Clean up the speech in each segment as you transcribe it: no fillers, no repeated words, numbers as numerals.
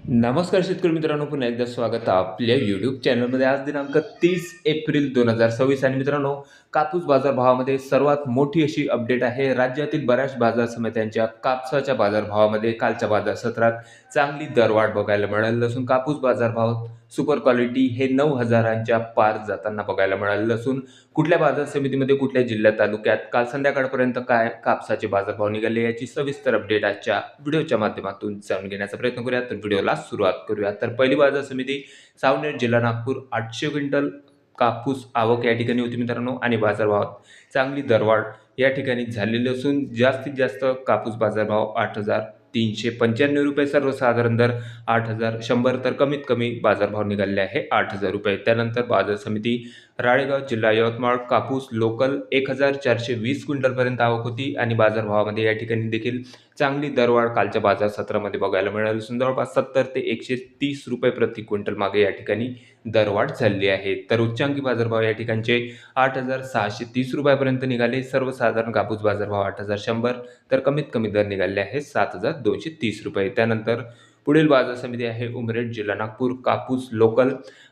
नमस्कार शेतकरी मित्रांनो, पुन्हा एकदा स्वागत आहे आपल्या यूट्यूब चॅनलमध्ये. आज दिनांक 30 एप्रिल 2026 आणि मित्रांनो, कापूस बाजारभावामध्ये सर्वात मोठी अशी अपडेट आहे. राज्यातील बऱ्याच बाजार समित्यांच्या कापसाच्या बाजारभावामध्ये कालच्या बाजार सत्रात चांगली दरवाढ बघायला मिळाली असून कापूस बाजारभाव सुपर क्वालिटी हे 9,000च्या पार जाताना बघायला मिळालेलं असून कुठल्या बाजार समितीमध्ये, कुठल्या जिल्ह्यात, तालुक्यात काल संध्याकाळपर्यंत काय कापसाचे बाजारभाव निघाले याची सविस्तर अपडेट आजच्या व्हिडिओच्या माध्यमातून जाणून घेण्याचा प्रयत्न करूया. तर व्हिडिओला सुरुवात करूया. तर पहिली बाजार समिती सावनेर, जिल्हा नागपूर. 800 क्विंटल कापूस आवक या ठिकाणी होती मित्रांनो आणि बाजारभावात चांगली दरवाढ या ठिकाणी झालेली असून जास्तीत जास्त कापूस बाजारभाव 8,395 रुपये, सर्वसाधारण दर 8,100, तर कमीत कमी बाजारभाव निघाले आहे 8,000 रुपये. त्यानंतर बाजार समिती राळेगाव, जिल्हा यवतमाळ. कापूस लोकल 1,420 क्विंटलपर्यंत आवक होती आणि बाजारभावामध्ये या ठिकाणी देखील चांगली दरवाढ कालच्या बाजार सत्रामध्ये बघायला मिळाली असून जवळपास 70 ते 130 रुपये प्रति क्विंटल मागे या ठिकाणी दरवाढ झाली आहे. तर उच्चांकी बाजारभाव या ठिकाणचे 8,630 रुपयापर्यंत निघाले. सर्वसाधारण कापूस बाजारभाव 8,100, तर कमीत कमी दर निघाले आहे 7,230 रुपये. त्यानंतर पुढील बाजार समिती आहे उमरेड, जिल्हा नागपूर. कापूस लोकल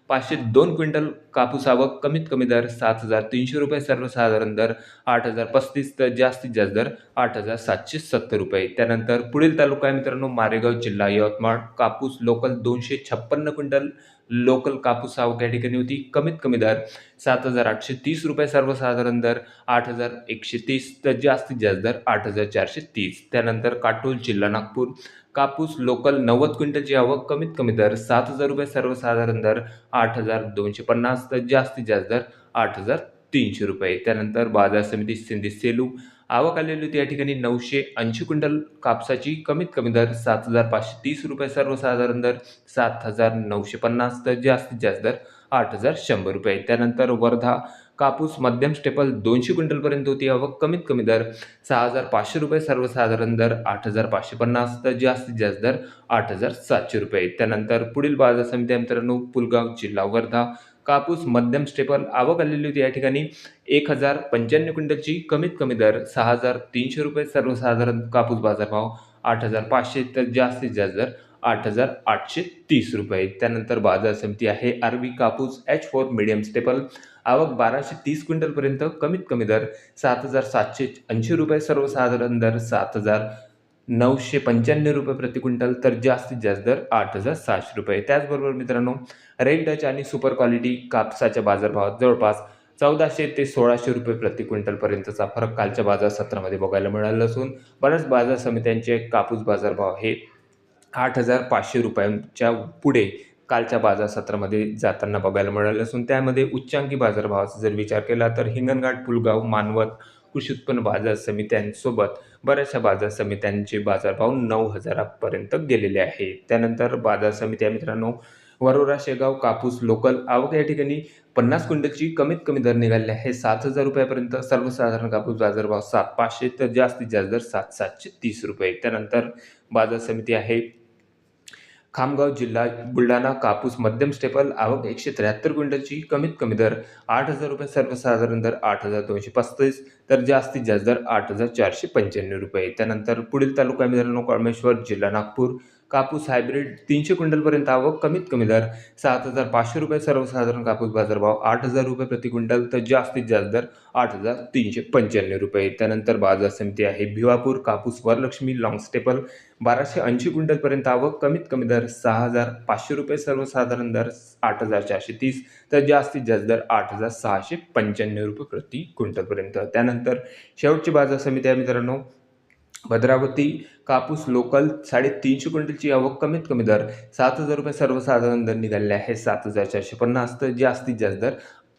502 क्विंटल कापूस आवक, कमीत कमी दर 7,300 रुपये, सर्वसाधारण दर 8,035, तर जास्तीत जास्त दर 8,770 रुपये. त्यानंतर पुढील तालुका आहे मित्रांनो मारेगाव, जिल्हा यवतमाळ. कापूस लोकल 256 क्विंटल लोकल कापूस आवक या ठिकाणी होती. कमीत कमी दर 7,830 रुपये, सर्वसाधारण दर 8,130, तर जास्तीत जास्त दर 8,430. त्यानंतर काटोल, जिल्हा नागपूर. कापूस लोकल 90 क्विंटलची आवक, कमीत कमी दर 7,000 रुपये, सर्वसाधारण दर 8,250, तर जास्तीत जास्त दर 8,300 रुपये. त्यानंतर बाजार समिती सिंधी, सेलू. आवक आलेली होती या ठिकाणी 980 क्विंटल कापसाची, कमीत कमी दर 7,530 रुपये, सर्वसाधारण दर 7,950, तर जास्तीत जास्त दर 8,100 रुपये. त्यानंतर वर्धा. कापूस मध्यम स्टेपल 200 क्विंटलपर्यंत होती आवक, कमीत कमी दर 6,500 रुपये, सर्वसाधारण दर 8,550, तर जास्तीत जास्त दर 8,700 रुपये. त्यानंतर पुढील बाजार समिती मित्रांनो पुलगाव, जिल्हा वर्धा. कापूस मध्यम स्टेपल आवक आलेली होती या ठिकाणी 1,095 क्विंटलची, कमीत कमी दर 6,300 रुपये, सर्वसाधारण कापूस बाजारभाव 8,500, तर जास्तीत जास्त दर 8,830 रुपये. त्यानंतर बाजार समिती आहे आरवी. कापूस H4 मीडियम स्टेपल आवक 1,230 क्विंटलपर्यंत, कमीत कमी दर 7,780 रुपये, सर्वसाधारण दर 7,995 रुपये प्रति क्विंटल, तर जास्तीत जास्त दर 8,600 रुपये. त्याचबरोबर मित्रांनो रेड डच आणि सुपर क्वालिटी कापसाच्या बाजारभावात जवळपास 1,400 ते 1,600 रुपये प्रति क्विंटलपर्यंतचा फरक कालच्या बाजार सत्रामध्ये बघायला मिळाला असून बऱ्याच बाजार समित्यांचे कापूस बाजारभाव हे 8,500 रुपयांच्या पुढे कालच्या बाजार सत्रामध्ये जाताना बघायला मिळाले असून त्यामध्ये उच्चांकी बाजारभावाचा जर विचार केला तर हिंगणघाट, पुलगाव, मानवत कृषी उत्पन्न बाजार समित्यांसोबत बऱ्याचशा बाजार समित्यांचे बाजारभाव 9,000 पर्यंत गेलेले आहेत. त्यानंतर बाजार समित्या मित्रांनो वरोरा, शेगाव. कापूस लोकल आवक या ठिकाणी 50 क्विंटलची, कमीत कमी दर निघाले आहे 7,000 रुपयापर्यंत, सर्वसाधारण कापूस बाजारभाव 7,500, तर जास्तीत जास्त दर 7,730 रुपये. त्यानंतर बाजार समिती आहे खामगाव, जिल्हा बुलढाणा. कापूस मध्यम स्टेपल आवक 173 क्विंटलची, कमीत कमी दर 8,000 रुपये, सर्वसाधारण दर 8,235, तर जास्तीत जास्त दर 8,495 रुपये. त्यानंतर पुढील तालुका मित्रांनो कळमेश्वर, जिल्हा नागपूर. कापूस हायब्रिड 300 क्विंटलपर्यंत आवक, कमीत कमी दर 7,500 रुपये, सर्वसाधारण कापूस बाजारभाव 8,000 रुपये प्रति क्विंटल, तर जास्तीत जास्त दर 8,395 रुपये. त्यानंतर बाजार समिती आहे भिवापूर. कापूस वरलक्ष्मी लॉंग स्टेपल 1,280 क्विंटलपर्यंत आवक, कमीत कमी दर 6,500 रुपये, सर्वसाधारण दर 8,430, तर जास्तीत जास्त दर 8,695 रुपये प्रति क्विंटलपर्यंत. त्यानंतर शेवटची बाजार समिती आहे मित्रांनो भद्रावती. कापूस लोकल 350 क्विंटलची आवक, कमीत कमी दर 7,000 रुपये, सर्वसाधारण दर निघाले आहे 7,450, तर जास्तीत जास्त दर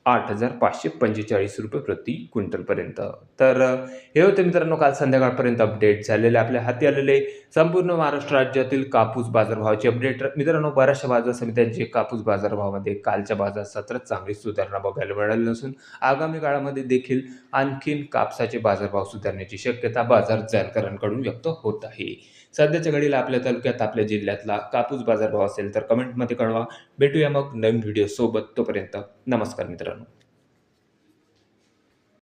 8,545 रुपये प्रति क्विंटलपर्यंत. तर हे होते मित्रांनो काल संध्याकाळपर्यंत अपडेट झालेले आपल्या हाती आलेले संपूर्ण महाराष्ट्र राज्यातील कापूस बाजारभावाचे अपडेट. मित्रांनो बऱ्याचशा बाजार समित्यांचे कापूस बाजारभावामध्ये कालच्या बाजार सत्रात चांगली सुधारणा बघायला मिळाली नसून आगामी काळामध्ये देखील आणखीन कापसाचे बाजारभाव सुधारण्याची शक्यता बाजार जाणकारांकडून व्यक्त होत आहे. सध्याच्या घडीला आपल्या तालुक्यात, आपल्या जिल्ह्यातला कापूस बाजारभाव असेल तर कमेंटमध्ये कळवा. भेटूया मग नवीन व्हिडिओ सोबत. तोपर्यंत नमस्कार मित्रांनो.